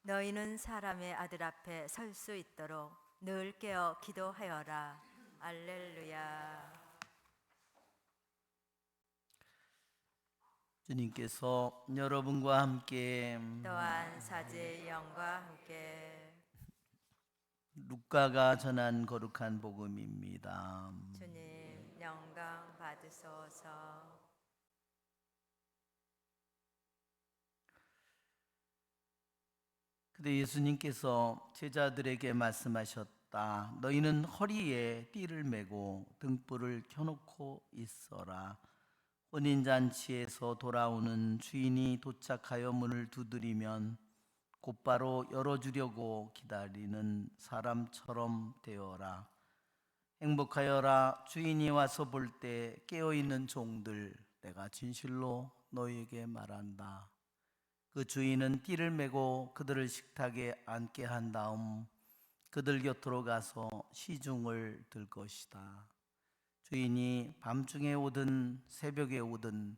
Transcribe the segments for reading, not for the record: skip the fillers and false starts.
너희는 사람의 아들 앞에 설 수 있도록 늘 깨어 기도하여라. 알렐루야. 주님께서 여러분과 함께 또한 사제의 영과 함께 루카가 전한 거룩한 복음입니다. 주님 영광 받으소서. 그때 예수님께서 제자들에게 말씀하셨다. 너희는 허리에 띠를 메고 등불을 켜놓고 있어라. 혼인잔치에서 돌아오는 주인이 도착하여 문을 두드리면 곧바로 열어주려고 기다리는 사람처럼 되어라. 행복하여라. 주인이 와서 볼 때 깨어있는 종들, 내가 진실로 너희에게 말한다. 그 주인은 띠를 메고 그들을 식탁에 앉게 한 다음 그들 곁으로 가서 시중을 들 것이다. 주인이 밤중에 오든 새벽에 오든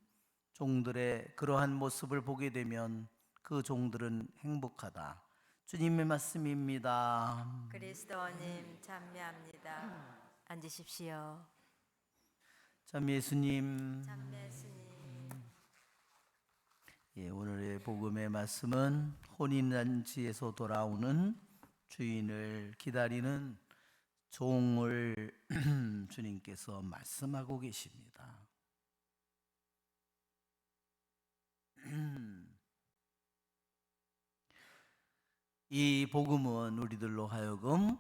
종들의 그러한 모습을 보게 되면 그 종들은 행복하다. 주님의 말씀입니다. 그리스도님 찬미합니다. 앉으십시오. 참 예수님, 찬미 예수님. 오늘의 복음의 말씀은 혼인잔치에서 돌아오는 주인을 기다리는 종을 주님께서 말씀하고 계십니다. 이 복음은 우리들로 하여금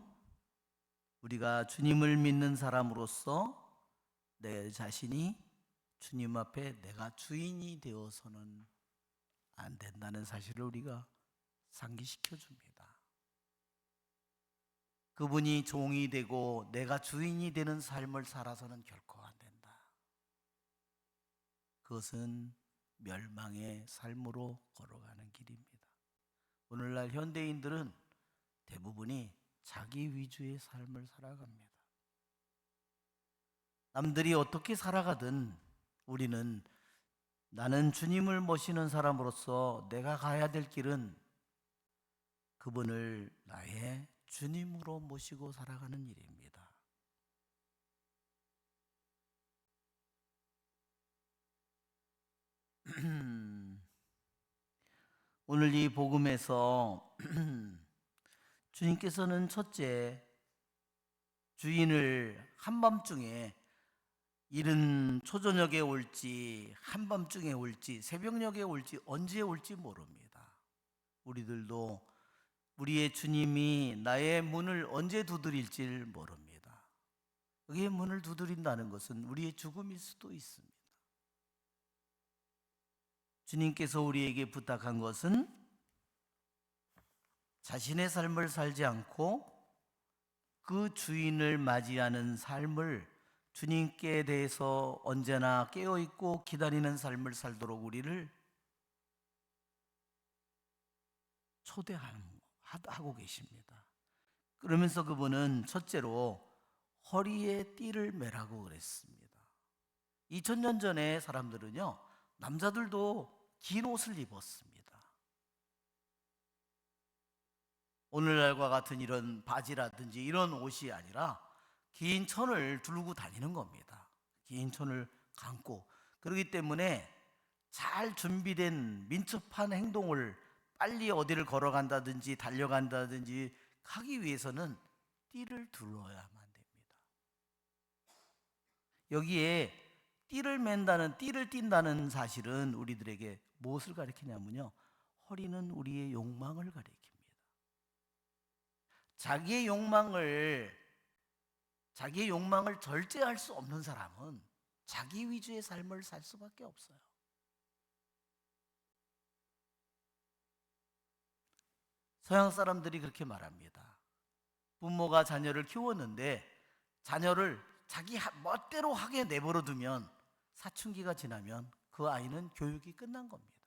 우리가 주님을 믿는 사람으로서 내 자신이 주님 앞에 내가 주인이 되어서는 안 된다는 사실을 우리가 상기시켜 줍니다. 그분이 종이 되고 내가 주인이 되는 삶을 살아서는 결코 안 된다. 그것은 멸망의 삶으로 걸어가는 길입니다. 오늘날 현대인들은 대부분이 자기 위주의 삶을 살아갑니다. 남들이 어떻게 살아가든 우리는 나는 주님을 모시는 사람으로서 내가 가야 될 길은 그분을 나의 주님으로 모시고 살아가는 일입니다. 오늘 이 복음에서 주님께서는 첫째, 주인을 한밤중에 이른 초저녁에 올지 한밤중에 올지 새벽녘에 올지 언제 올지 모릅니다. 우리들도 우리의 주님이 나의 문을 언제 두드릴지 모릅니다. 그의 문을 두드린다는 것은 우리의 죽음일 수도 있습니다. 주님께서 우리에게 부탁한 것은 자신의 삶을 살지 않고 그 주인을 맞이하는 삶을 주님께 대해서 언제나 깨어있고 기다리는 삶을 살도록 우리를 초대하고 계십니다. 그러면서 그분은 첫째로 허리에 띠를 매라고 그랬습니다. 2000년 전에 사람들은요, 남자들도 긴 옷을 입었습니다. 오늘날과 같은 이런 바지라든지 이런 옷이 아니라 긴 천을 두르고 다니는 겁니다. 긴 천을 감고. 그렇기 때문에 잘 준비된 민첩한 행동을 빨리 어디를 걸어간다든지 달려간다든지 하기 위해서는 띠를 둘러야만 됩니다. 여기에 띠를 띈다는 사실은 우리들에게 무엇을 가리키냐면요, 허리는 우리의 욕망을 가리킵니다. 자기의 욕망을 절제할 수 없는 사람은 자기 위주의 삶을 살 수밖에 없어요. 서양 사람들이 그렇게 말합니다. 부모가 자녀를 키웠는데 자녀를 자기 멋대로 하게 내버려 두면 사춘기가 지나면 그 아이는 교육이 끝난 겁니다.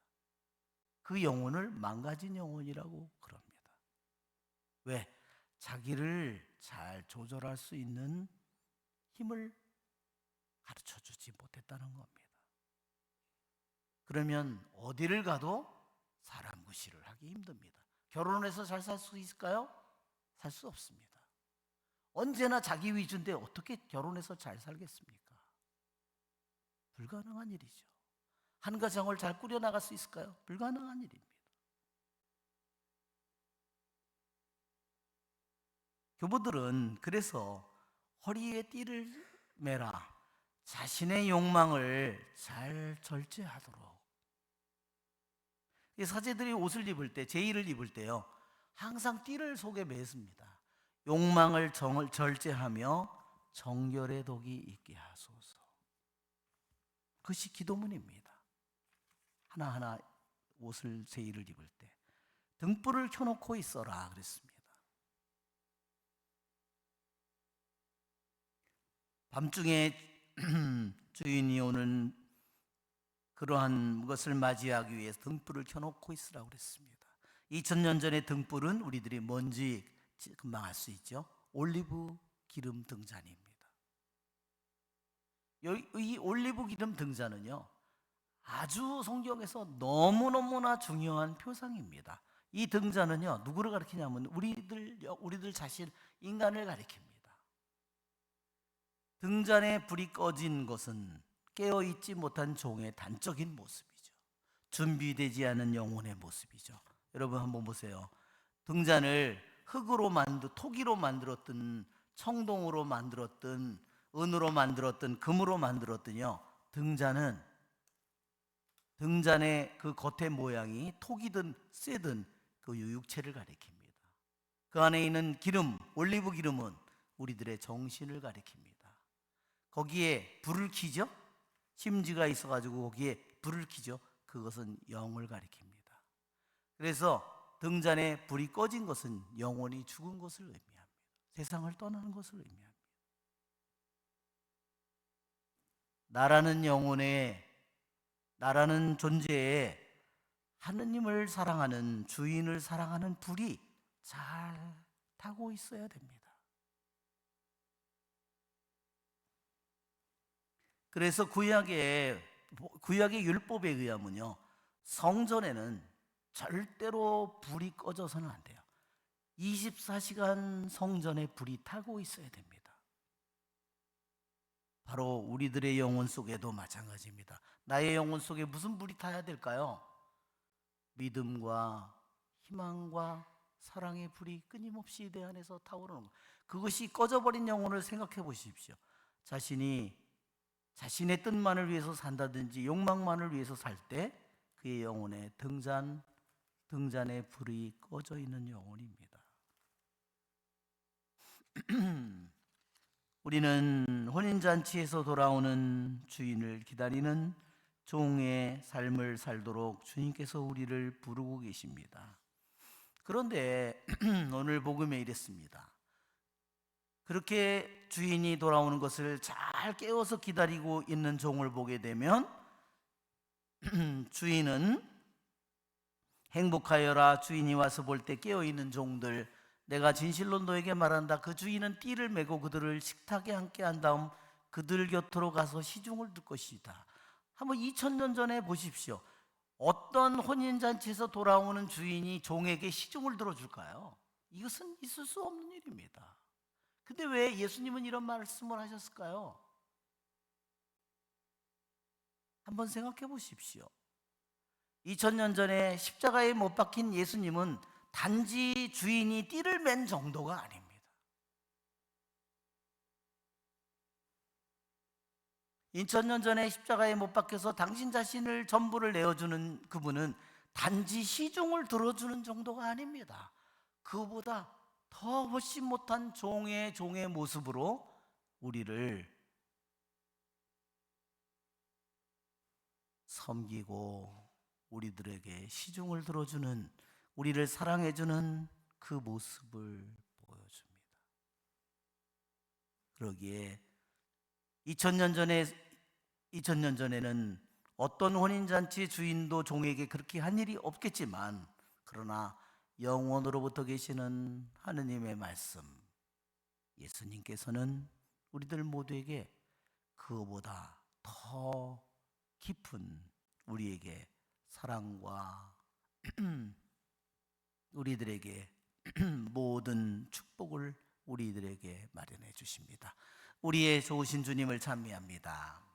그 영혼을 망가진 영혼이라고 그럽니다. 왜? 자기를 잘 조절할 수 있는 힘을 가르쳐 주지 못했다는 겁니다. 그러면 어디를 가도 사람 구실을 하기 힘듭니다. 결혼해서 잘 살 수 있을까요? 살 수 없습니다. 언제나 자기 위주인데 어떻게 결혼해서 잘 살겠습니까? 불가능한 일이죠. 한 가정을 잘 꾸려나갈 수 있을까요? 불가능한 일입니다. 교부들은 그래서 허리에 띠를 매라, 자신의 욕망을 잘 절제하도록. 이 사제들이 옷을 입을 때, 제의를 입을 때요, 항상 띠를 속에 매습니다. 욕망을 절제하며 정결의 독이 있게 하소서. 그것이 기도문입니다. 하나하나 옷을, 제의를 입을 때 등불을 켜놓고 있어라 그랬습니다. 밤중에 주인이 오는 그러한 것을 맞이하기 위해서 등불을 켜놓고 있으라고 그랬습니다. 2000년 전의 등불은 우리들이 뭔지 금방 알 수 있죠. 올리브 기름 등잔입니다. 이 올리브 기름 등잔은요, 아주 성경에서 너무너무나 중요한 표상입니다. 이 등잔은요, 누구를 가리키냐면 우리들 자신, 인간을 가리킵니다. 등잔에 불이 꺼진 것은 깨어있지 못한 종의 단적인 모습이죠. 준비되지 않은 영혼의 모습이죠. 여러분 한번 보세요. 등잔을 토기로 만들었든 청동으로 만들었든 은으로 만들었든 금으로 만들었든요, 등잔의 그 겉의 모양이 토기든 쇠든 그 육체를 가리킵니다. 그 안에 있는 기름, 올리브 기름은 우리들의 정신을 가리킵니다. 거기에 불을 켜죠. 심지가 있어가지고 거기에 불을 켜죠. 그것은 영을 가리킵니다. 그래서 등잔에 불이 꺼진 것은 영혼이 죽은 것을 의미합니다. 세상을 떠나는 것을 의미합니다. 나라는 존재에 하느님을 사랑하는, 주인을 사랑하는 불이 잘 타고 있어야 됩니다. 그래서 구약의 율법에 의하면요, 성전에는 절대로 불이 꺼져서는 안 돼요. 24시간 성전에 불이 타고 있어야 됩니다. 바로 우리들의 영혼 속에도 마찬가지입니다. 나의 영혼 속에 무슨 불이 타야 될까요? 믿음과 희망과 사랑의 불이 끊임없이 내 안에서 타오르는 것. 그것이 꺼져버린 영혼을 생각해 보십시오. 자신의 뜻만을 위해서 산다든지 욕망만을 위해서 살 때 그의 영혼에 등잔에 불이 꺼져 있는 영혼입니다. 우리는 혼인잔치에서 돌아오는 주인을 기다리는 종의 삶을 살도록 주님께서 우리를 부르고 계십니다. 그런데 오늘 복음에 이랬습니다. 그렇게 주인이 돌아오는 것을 잘 깨워서 기다리고 있는 종을 보게 되면 주인은 행복하여라, 주인이 와서 볼 때 깨어있는 종들, 내가 진실로 너에게 말한다, 그 주인은 띠를 메고 그들을 식탁에 함께 한 다음 그들 곁으로 가서 시중을 둘 것이다. 한번 2000년 전에 보십시오. 어떤 혼인잔치에서 돌아오는 주인이 종에게 시중을 들어줄까요? 이것은 있을 수 없는 일입니다. 근데 왜 예수님은 이런 말씀을 하셨을까요? 한번 생각해 보십시오. 2000년 전에 십자가에 못 박힌 예수님은 단지 주인이 띠를 맨 정도가 아닙니다. 2000년 전에 십자가에 못 박혀서 당신 자신을 전부를 내어주는 그분은 단지 시중을 들어주는 정도가 아닙니다. 그보다 더 훨씬 못한 종의 모습으로 우리를 섬기고 우리들에게 시중을 들어주는, 우리를 사랑해주는 그 모습을 보여줍니다. 그러기에 2000년 전에는 어떤 혼인잔치 주인도 종에게 그렇게 한 일이 없겠지만, 그러나 영원으로부터 계시는 하느님의 말씀, 예수님께서는 우리들 모두에게 그거보다 더 깊은 우리에게 사랑과 우리들에게 모든 축복을 우리들에게 마련해 주십니다. 우리의 좋으신 주님을 찬미합니다.